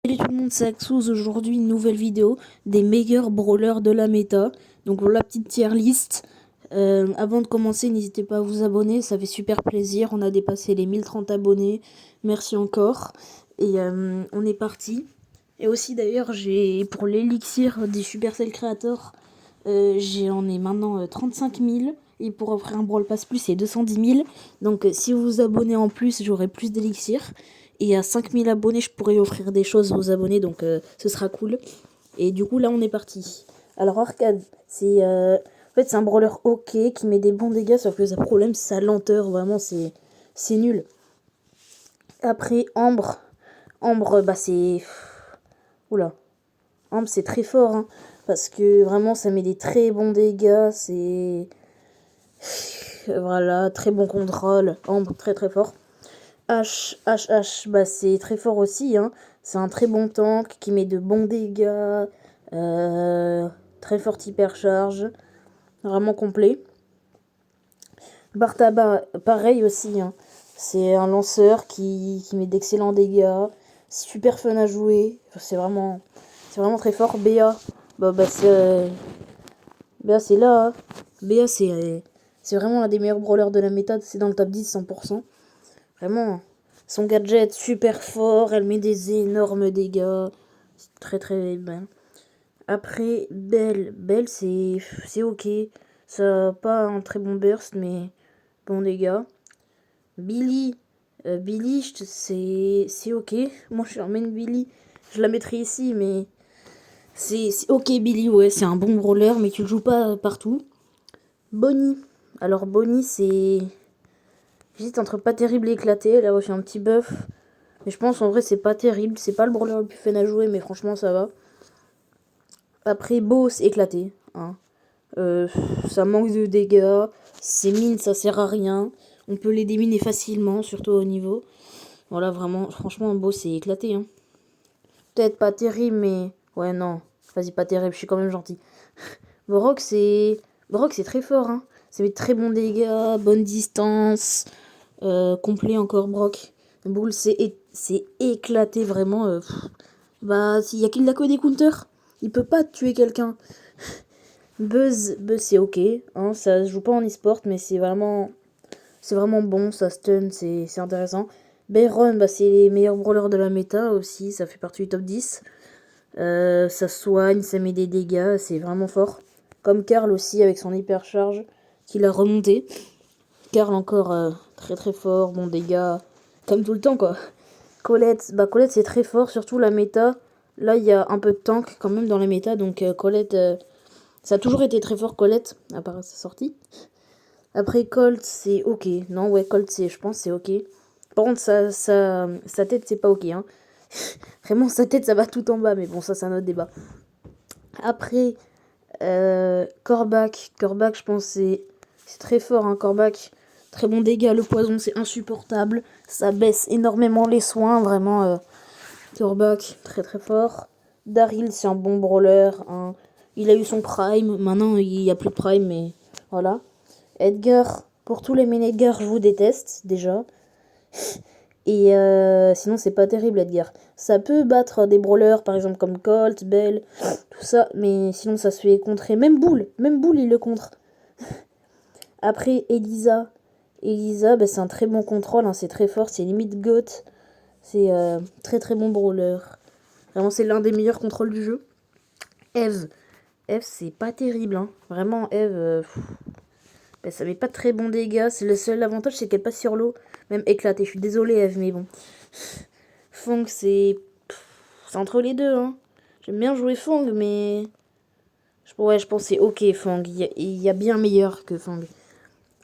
Salut tout le monde, c'est Axouz. Aujourd'hui, une nouvelle vidéo des meilleurs brawlers de la méta. Donc voilà, petite tier list. Avant de commencer, n'hésitez pas à vous abonner, ça fait super plaisir. On a dépassé les 1030 abonnés. Merci encore. Et on est parti. Et aussi d'ailleurs, j'ai pour l'élixir des Supercell Creator, j'en ai maintenant 35 000. Et pour offrir un Brawl Pass Plus, c'est 210 000. Donc si vous vous abonnez en plus, j'aurai plus d'élixir. Et à 5000 abonnés, je pourrais offrir des choses aux abonnés, donc ce sera cool. Et du coup, là, on est parti. Alors, Arcade, en fait, c'est un brawler ok qui met des bons dégâts, sauf que le problème, c'est sa lenteur. Vraiment, c'est nul. Après, Ambre. Ambre, bah, c'est... Oula. Ambre, c'est très fort, hein, parce que vraiment, ça met des très bons dégâts. C'est... Voilà, très bon contrôle. Ambre, très très fort. H, bah c'est très fort aussi, hein. C'est un très bon tank qui met de bons dégâts, très forte hypercharge, vraiment complet. Bartaba, pareil aussi, hein. C'est un lanceur qui met d'excellents dégâts, super fun à jouer, c'est vraiment très fort. Béa, Béa c'est là, hein. Béa c'est vraiment l'un des meilleurs brawlers de la méta, c'est dans le top 10 100%. Vraiment, son gadget super fort, elle met des énormes dégâts. C'est très très bien. Après, Belle c'est ok. Ça a pas un très bon burst, mais bon dégâts. Billy, c'est ok. Moi je suis un main Billy. Je la mettrai ici, mais c'est ok Billy, ouais, c'est un bon brawler, mais tu le joues pas partout. Bonnie. Alors Bonnie, c'est... J'hésite entre pas terrible et éclaté. Elle a reçu un petit buff. Mais je pense en vrai c'est pas terrible. C'est pas le brawler le plus fun à jouer, mais franchement ça va. Après Boss éclaté. Hein. Ça manque de dégâts. Ces mines ça sert à rien. On peut les déminer facilement, surtout au niveau. Voilà, vraiment, franchement, Boss c'est éclaté. Hein. Peut-être pas terrible, mais... Ouais, non. Vas-y, pas terrible, je suis quand même gentil. Brock c'est très fort. Hein. Ça met de très bons dégâts, bonne distance. Complet encore, Brock. Bull, c'est éclaté vraiment. Bah, s'il y a qu'il a que des counters, il peut pas tuer quelqu'un. Buzz c'est ok. Hein, ça se joue pas en e-sport, mais c'est vraiment bon. Ça stun, c'est intéressant. Bayron, bah, c'est les meilleurs brawlers de la méta aussi. Ça fait partie du top 10. Ça soigne, ça met des dégâts. C'est vraiment fort. Comme Karl aussi, avec son hypercharge, qu'il a remonté. Karl encore très très fort, bon dégâts, comme tout le temps quoi. Colette, bah Colette c'est très fort, surtout la méta. Là il y a un peu de tank quand même dans la méta, donc Colette, ça a toujours été très fort Colette, à part sa sortie. Après Colt c'est ok, non ouais Colt c'est, je pense c'est ok. Par contre sa tête c'est pas ok, hein. Vraiment sa tête ça va tout en bas, mais bon ça c'est un autre débat. Après Corbac je pense c'est très fort hein Corbac. Très bon dégât, le poison c'est insupportable. Ça baisse énormément les soins, vraiment. Turbac, très très fort. Daryl c'est un bon brawler. Hein. Il a eu son prime, maintenant il n'y a plus de prime, mais voilà. Edgar, pour tous les main Edgar, je vous déteste déjà. Et sinon c'est pas terrible Edgar. Ça peut battre des brawlers par exemple comme Colt, Belle, tout ça, mais sinon ça se fait contrer. Même Bull il le contre. Après Elisa, bah, c'est un très bon contrôle, hein, c'est très fort, c'est limite GOAT. C'est très très bon brawler. Vraiment, c'est l'un des meilleurs contrôles du jeu. Eve, c'est pas terrible. Hein. Vraiment, Eve, bah, ça met pas de très bons dégâts. C'est le seul avantage, c'est qu'elle passe sur l'eau. Même éclatée. Je suis désolée, Eve, mais bon. Fong, c'est entre les deux. Hein. J'aime bien jouer Fong, mais... Ouais, je pense que c'est ok, Fong. Il y a bien meilleur que Fong.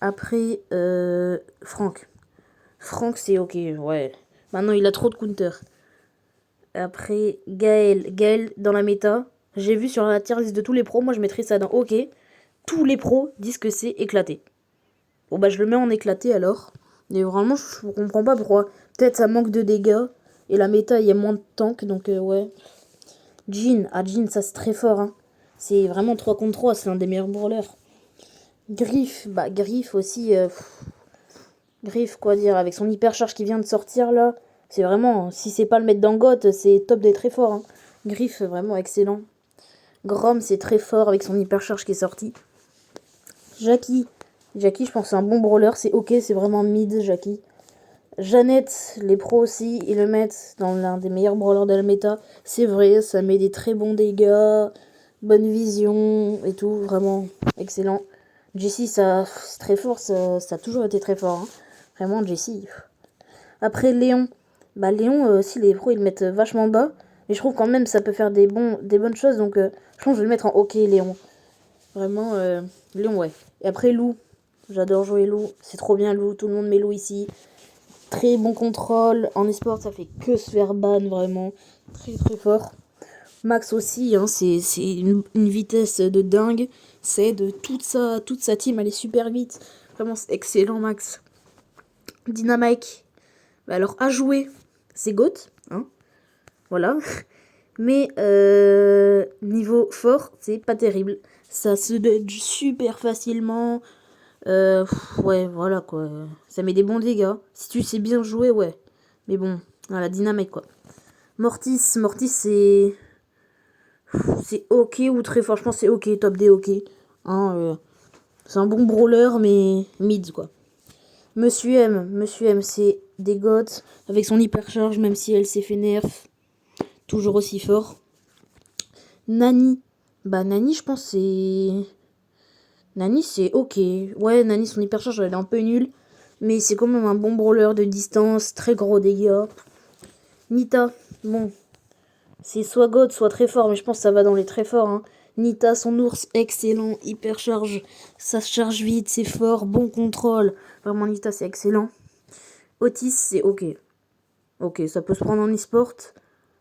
Après, Franck. Franck, c'est ok, ouais. Maintenant, il a trop de counter. Après, Gaël dans la méta. J'ai vu sur la tier list de tous les pros, moi je mettrais ça dans ok. Tous les pros disent que c'est éclaté. Bon bah je le mets en éclaté alors. Mais vraiment, je comprends pas pourquoi. Peut-être ça manque de dégâts. Et la méta, il y a moins de tank, donc ouais. Jean, ça c'est très fort. Hein. C'est vraiment 3 contre 3, c'est un des meilleurs brawlers. Griff, Griff aussi. Griff, quoi dire, avec son hypercharge qui vient de sortir là. C'est vraiment, si c'est pas le mettre dans GOT, c'est top d'être très fort. Hein. Griff, vraiment excellent. Grom, c'est très fort avec son hypercharge qui est sorti. Jackie, je pense c'est un bon brawler, c'est ok, c'est vraiment mid, Jackie. Jeannette, les pros aussi, ils le mettent dans l'un des meilleurs brawlers de la méta. C'est vrai, ça met des très bons dégâts, bonne vision et tout, vraiment excellent. Jessie, ça, c'est très fort, ça a toujours été très fort. Hein. Vraiment, Jessie. Après, Léon. Bah, Léon, aussi, les pros, ils le mettent vachement bas. Mais je trouve quand même ça peut faire des bonnes choses. Donc, je pense que je vais le mettre en OK, Léon. Vraiment, Léon, ouais. Et après, Lou. J'adore jouer Lou. C'est trop bien, Lou. Tout le monde met Lou ici. Très bon contrôle. En esport, ça fait que se faire ban, vraiment. Très, très fort. Max aussi, hein, c'est une vitesse de dingue. C'est de toute sa team, elle est super vite. Vraiment, c'est excellent, Max. Dynamite. Bah alors, à jouer, c'est GOAT. Hein, voilà. Mais niveau fort, c'est pas terrible. Ça se dodge super facilement. Ouais, voilà quoi. Ça met des bons dégâts. Si tu sais bien jouer, ouais. Mais bon, voilà, dynamite quoi. Mortis, c'est ok ou très fort. Je pense que c'est ok, top D ok. Hein, c'est un bon brawler, mais mid quoi. Monsieur M, c'est des goths avec son hypercharge, même si elle s'est fait nerf. Toujours aussi fort. Nani, bah Nani, je pense c'est. Nani, c'est ok. Ouais, Nani, son hypercharge, elle est un peu nulle. Mais c'est quand même un bon brawler de distance, très gros dégâts. Nita, bon, c'est soit God, soit très fort, mais je pense que ça va dans les très forts. Hein. Nita, son ours, excellent, hypercharge, ça se charge vite, c'est fort, bon contrôle. Vraiment, Nita, c'est excellent. Otis, c'est ok. Ok, ça peut se prendre en e-sport.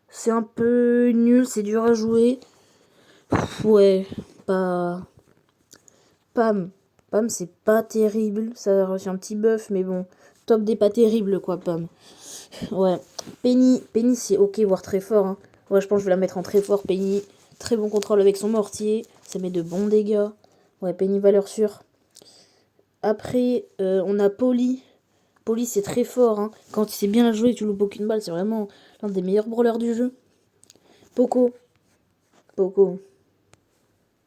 C'est un peu nul, c'est dur à jouer. Ouais, pas... Pam. Pam, c'est pas terrible. Ça a reçu un petit buff, mais bon. Top des pas terrible, quoi, Pam. Ouais. Penny, c'est ok, voire très fort. Hein. Ouais, je pense que je vais la mettre en très fort, Penny. Très bon contrôle avec son mortier. Ça met de bons dégâts. Ouais, Penny, valeur sûre. Après, on a Polly. Polly, c'est très fort. Hein. Quand tu sais bien la jouer, tu loupes aucune balle. C'est vraiment l'un des meilleurs brawlers du jeu. Poco.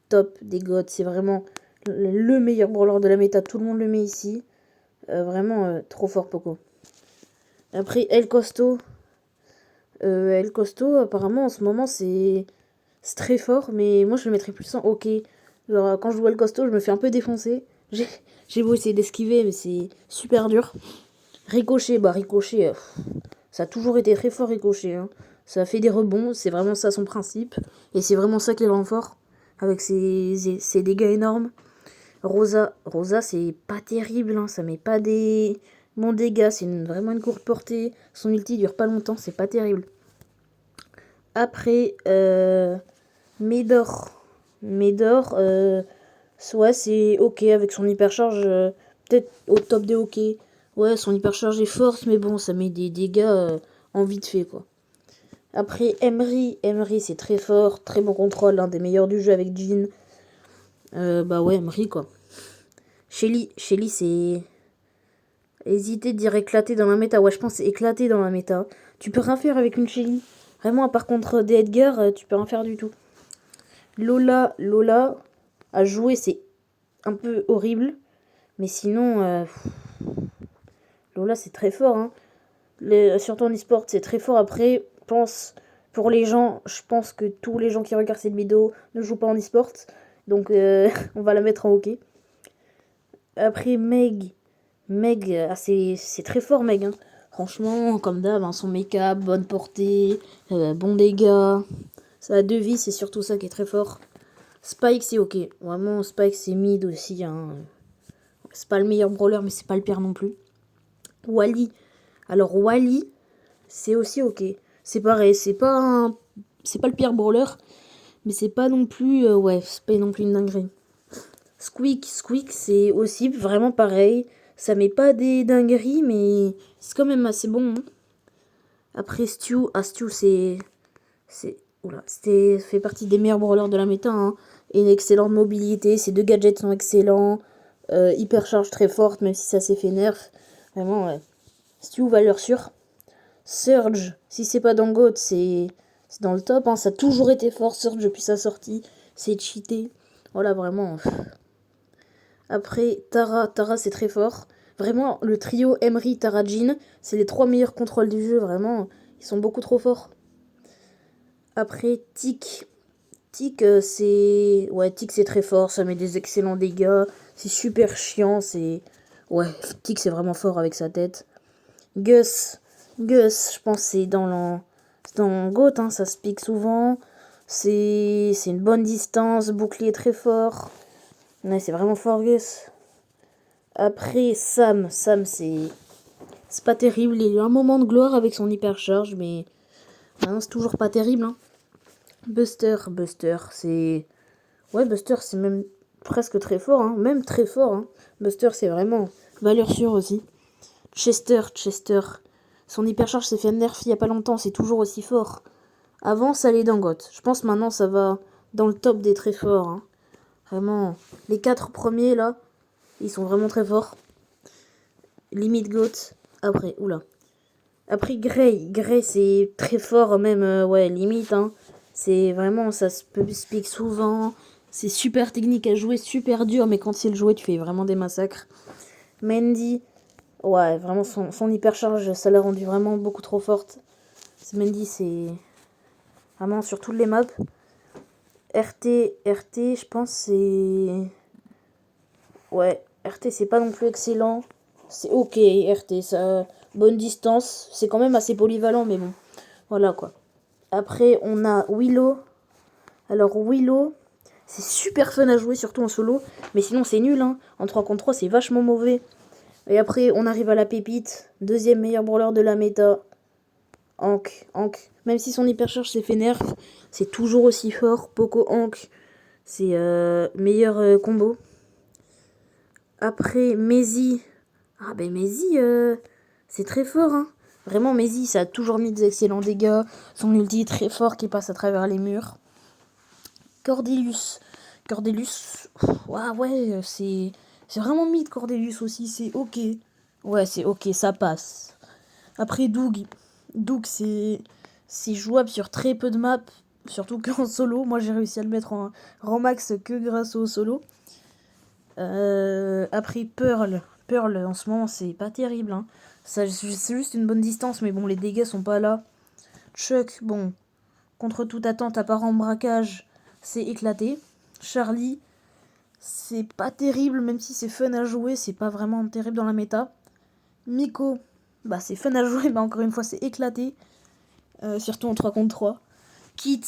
Top des gods. C'est vraiment le meilleur brawler de la méta. Tout le monde le met ici. Vraiment trop fort, Poco. Après, El Costo. El Costo, apparemment, en ce moment, c'est très fort. Mais moi, je le mettrais plus en OK. Genre, quand je joue El Costo, je me fais un peu défoncer. J'ai beau essayer d'esquiver, mais c'est super dur. Ricochet, bah Ricochet, ça a toujours été très fort Ricochet. Hein. Ça fait des rebonds, c'est vraiment ça son principe. Et c'est vraiment ça qui le rend fort. Avec ses dégâts énormes. Rosa, c'est pas terrible, hein. Ça met pas des bons dégâts. C'est vraiment une courte portée. Son ulti dure pas longtemps, c'est pas terrible. Après, Médor. Soit c'est ok avec son hypercharge, peut-être au top des ok. Ouais, son hypercharge est forte, mais bon, ça met des dégâts en vite fait, quoi. Après, Emery, c'est très fort, très bon contrôle, l'un des meilleurs du jeu avec Jean. Bah ouais, Emery, quoi. Shelly, c'est... Hésiter de dire éclater dans la méta. Ouais, je pense que c'est éclaté dans la méta. Tu peux rien faire avec une Shelly. Vraiment, par contre des Edgar, tu peux rien faire du tout. Lola, à jouer, c'est un peu horrible. Mais sinon, Lola, c'est très fort. Hein. Surtout en e-sport, c'est très fort. Après, pour les gens, je pense que tous les gens qui regardent cette vidéo ne jouent pas en e-sport. Donc, on va la mettre en OK. Après, Meg, c'est très fort, Meg. Hein. Franchement, comme d'hab, hein, son make-up, bonne portée, bon dégâts. Ça a deux vies, c'est surtout ça qui est très fort. Spike, c'est ok. Vraiment, Spike, c'est mid aussi. Hein. C'est pas le meilleur brawler, mais c'est pas le pire non plus. Wally. Alors, Wally, c'est aussi ok. C'est pareil, c'est pas le pire brawler, mais c'est pas non plus... ouais, c'est pas non plus une dinguerie. Squeak, c'est aussi vraiment pareil. Ça met pas des dingueries, mais c'est quand même assez bon. Hein. Après Stu, oula, fait partie des meilleurs brawlers de la méta. Hein. Et une excellente mobilité, ses deux gadgets sont excellents. Hypercharge très forte, même si ça s'est fait nerf. Vraiment, ouais. Stu, valeur sûre. Surge, si c'est pas dans GOAT, c'est dans le top. Hein. Ça a toujours été fort, Surge, depuis sa sortie. C'est cheaté. Voilà, vraiment. Après, Tara c'est très fort. Vraiment, le trio Emery, Tara, Jean, c'est les 3 meilleurs contrôles du jeu. Vraiment, ils sont beaucoup trop forts. Après, Tic. Tic, c'est... Ouais, Tic, c'est très fort. Ça met des excellents dégâts. C'est super chiant. Ouais, Tic, c'est vraiment fort avec sa tête. Gus, je pense c'est dans GOAT, hein, ça se pique souvent. C'est une bonne distance, bouclier très fort. Ouais, c'est vraiment fort, Gus. Après, Sam, c'est pas terrible. Il y a eu un moment de gloire avec son hypercharge, mais maintenant c'est toujours pas terrible. Hein. Buster, c'est... Ouais, Buster, c'est même presque très fort, hein. Même très fort. Hein. Buster, c'est vraiment valeur sûre aussi. Chester. Son hypercharge s'est fait nerf il y a pas longtemps, c'est toujours aussi fort. Avant, ça allait dans GOAT. Je pense maintenant, ça va dans le top des très forts. Hein. Vraiment, les 4 premiers, là, ils sont vraiment très forts. Limite GOAT. Après, Gray, c'est très fort, même, ouais, limite, hein. C'est vraiment, ça se pique souvent. C'est super technique à jouer, super dur, mais quand il jouait, tu fais vraiment des massacres. Mandy, ouais, vraiment, son hypercharge, ça l'a rendu vraiment beaucoup trop forte. Mandy, c'est vraiment sur toutes les maps. RT, je pense, c'est... Ouais, RT, c'est pas non plus excellent. C'est ok, RT, ça... Bonne distance. C'est quand même assez polyvalent, mais bon. Voilà, quoi. Après, on a Willow. Alors, Willow, c'est super fun à jouer, surtout en solo. Mais sinon, c'est nul, hein. En 3 contre 3, c'est vachement mauvais. Et après, on arrive à la pépite. Deuxième meilleur brawler de la méta. Hank. Même si son hypercharge s'est fait nerf, c'est toujours aussi fort. Poco Hank, c'est meilleur combo. Après, Maisie. Ah ben Maisie, c'est très fort. Hein. Vraiment, Maisie, ça a toujours mis des excellents dégâts. Son ulti est très fort qui passe à travers les murs. Cordelius, ouais, c'est vraiment mid Cordelius aussi, c'est ok. Ouais, c'est ok, ça passe. Après Doug, c'est jouable sur très peu de maps, surtout qu'en solo. Moi, j'ai réussi à le mettre en rang max que grâce au solo. Après Pearl, en ce moment, c'est pas terrible. Hein. C'est juste une bonne distance, mais bon, les dégâts sont pas là. Chuck, bon, contre toute attente, à part en braquage, c'est éclaté. Charlie, c'est pas terrible, même si c'est fun à jouer, c'est pas vraiment terrible dans la méta. Miko, bah c'est fun à jouer, mais encore une fois, c'est éclaté. Surtout en 3 contre 3. Kit,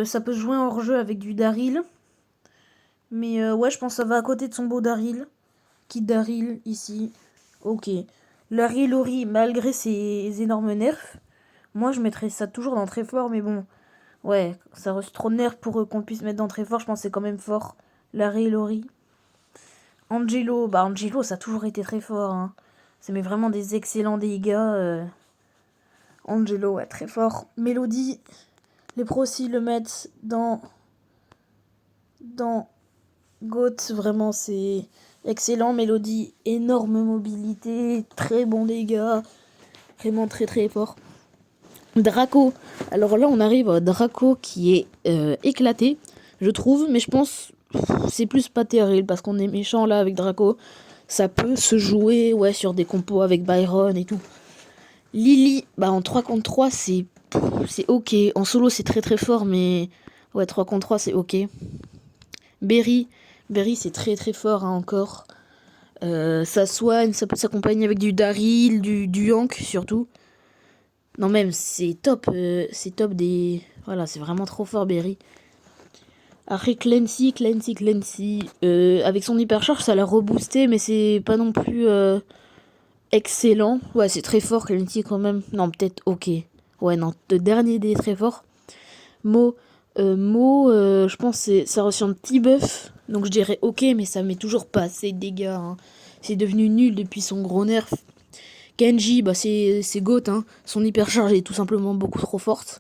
ça peut se jouer en hors-jeu avec du Daryl. Mais ouais, je pense que ça va à côté de son beau Daryl. Kit Daryl, ici. Ok. Larry Lori, malgré ses énormes nerfs, moi je mettrais ça toujours dans très fort, mais bon. Ouais, ça reste trop de nerfs pour qu'on puisse mettre dans très fort, je pense que c'est quand même fort. Larry Lori. Angelo, bah Angelo, ça a toujours été très fort. Hein. Ça met vraiment des excellents dégâts. Angelo, ouais, très fort. Mélodie, les pros aussi le mettent dans GOAT, vraiment c'est excellent. Mélodie, énorme mobilité, très bon dégâts, vraiment très très fort. Draco, alors là on arrive à Draco qui est éclaté, je trouve, mais je pense c'est plus pas terrible parce qu'on est méchant là avec Draco. Ça peut se jouer ouais sur des compos avec Byron et tout. Lily, bah en 3 contre 3 c'est ok. En solo c'est très très fort, mais ouais 3 contre 3 c'est ok. Berry, c'est très très fort hein, encore. Ça soigne, ça peut s'accompagner avec du Daryl, du Hank surtout. Non même c'est top des... Voilà, c'est vraiment trop fort Berry. Après Clancy, avec son hypercharge ça l'a reboosté, mais c'est pas non plus excellent. Ouais, c'est très fort Clancy quand même. Non, peut-être ok. Ouais, non, le dernier des très forts. Je pense que ça reçoit un petit buff, donc je dirais ok, mais ça met toujours pas assez de dégâts. Hein. C'est devenu nul depuis son gros nerf. Genji, bah c'est GOAT, hein. Son hypercharge est tout simplement beaucoup trop forte.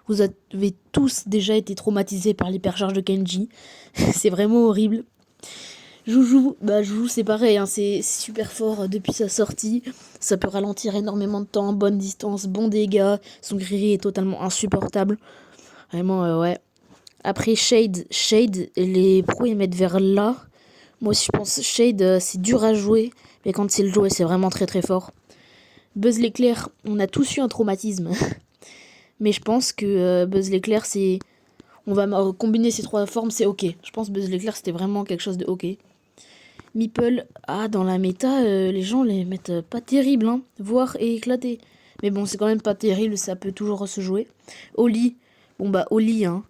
Vous avez tous déjà été traumatisés par l'hypercharge de Genji. C'est vraiment horrible. Joujou, bah Joujou c'est pareil, hein, c'est super fort depuis sa sortie. Ça peut ralentir énormément de temps, bonne distance, bon dégâts. Son gris est totalement insupportable. Vraiment, ouais. Après Shade, les pros ils mettent vers là. Moi aussi je pense Shade c'est dur à jouer, mais quand il joue c'est vraiment très très fort. Buzz l'éclair, on a tous eu un traumatisme. Mais je pense que Buzz l'éclair c'est... On va combiner ces trois formes, c'est ok. Je pense Buzz l'éclair c'était vraiment quelque chose de ok. Meeple, ah dans la méta, les gens les mettent pas terrible, hein, voire éclaté. Mais bon c'est quand même pas terrible, ça peut toujours se jouer. Oli, bon bah Oli, hein.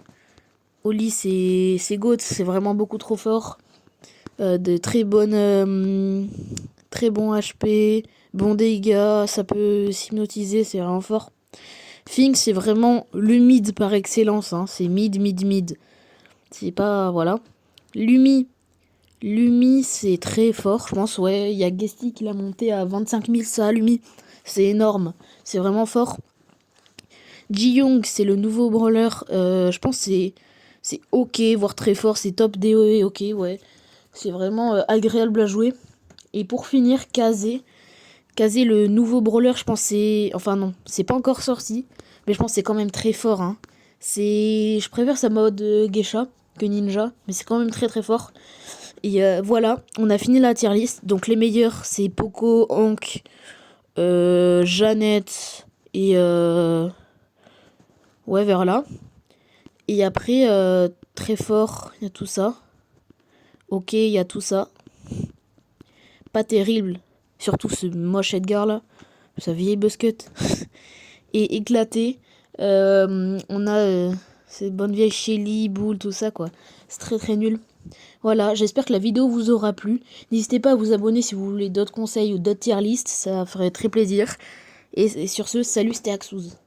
Oli c'est GOAT, c'est vraiment beaucoup trop fort. De très bon HP, bon dégâts, ça peut s'hypnotiser, c'est vraiment fort. Fink c'est vraiment le mid par excellence, hein, c'est mid. C'est pas, voilà. Lumi, c'est très fort, je pense, ouais. Il y a Guesty qui l'a monté à 25 000, ça, Lumi. C'est énorme, c'est vraiment fort. Ji-Young, c'est le nouveau brawler, je pense que c'est ok, voire très fort, c'est top DOE, ok, ouais. C'est vraiment agréable à jouer. Et pour finir, Kazé. Kazé, le nouveau brawler, je pense c'est... Enfin non, c'est pas encore sorti. Mais je pense que c'est quand même très fort, hein. Je préfère sa mode geisha que ninja. Mais c'est quand même très très fort. Et voilà, on a fini la tier list. Donc les meilleurs, c'est Poco, Hank, Jeannette et... ouais, vers là. Et après, très fort, il y a tout ça. Ok, il y a tout ça. Pas terrible. Surtout ce moche Edgar là. Sa vieille buzzcut. Et éclaté. On a ces bonnes vieilles Shelly, Bull, tout ça quoi. C'est très très nul. Voilà, j'espère que la vidéo vous aura plu. N'hésitez pas à vous abonner si vous voulez d'autres conseils ou d'autres tier list. Ça ferait très plaisir. Et sur ce, salut, c'était Axouz.